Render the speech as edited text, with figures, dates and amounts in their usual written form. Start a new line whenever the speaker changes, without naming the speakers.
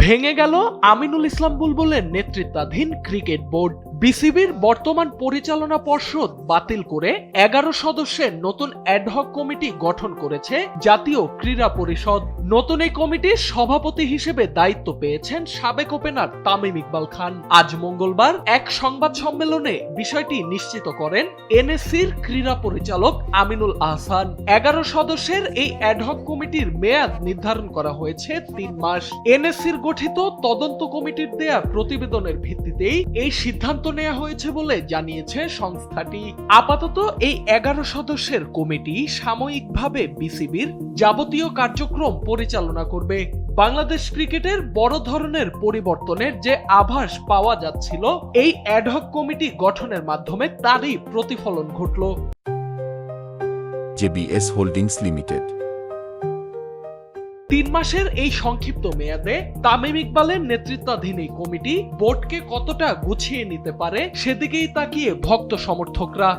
ভেঙে গেল আমিনুল ইসলাম বুলবুলের নেতৃত্বাধীন ক্রিকেট বোর্ড। বিসিবির বর্তমান পরিচালনা পর্ষদ বাতিল করে 11 সদস্যের নতুন অ্যাডহক কমিটি গঠন করেছে জাতীয় ক্রীড়া পরিষদ। নতুন এই কমিটির সভাপতি হিসেবে দায়িত্ব পেয়েছেন সাবেক ওপেনার তামিম ইকবাল খান। আজ মঙ্গলবার এক সংবাদ সম্মেলনে বিষয়টি নিশ্চিত করেন এনএসসির ক্রীড়া পরিচালক আমিনুল আহসান। 11 সদস্যের এই অ্যাডহক কমিটির মেয়াদ নির্ধারণ করা হয়েছে 3 মাস। এনএসসির গঠিত তদন্ত কমিটির দেয়া প্রতিবেদনের ভিত্তিতেই এই সিদ্ধান্ত নেওয়া হয়েছে বলে জানিয়েছে সংস্থাটি। আপাতত এই 11 সদস্যের কমিটি সাময়িকভাবে বিসিবির যাবতীয় কার্যক্রম পরিচালনা করবে। বাংলাদেশ ক্রিকেটের বড় ধরনের পরিবর্তনের যে আভাস পাওয়া যাচ্ছিল, এই অ্যাডহক কমিটি গঠনের মাধ্যমে তারই প্রতিফলন ঘটল।
জেবিএস হোল্ডিংস লিমিটেড
3 মাসের এই সংক্ষিপ্ত মেয়াদে তামিম ইকবালের নেতৃত্বাধীন এই কমিটি বোর্ডকে কতটা গুছিয়ে নিতে পারে সেদিকেই তাকিয়ে ভক্ত সমর্থকরা।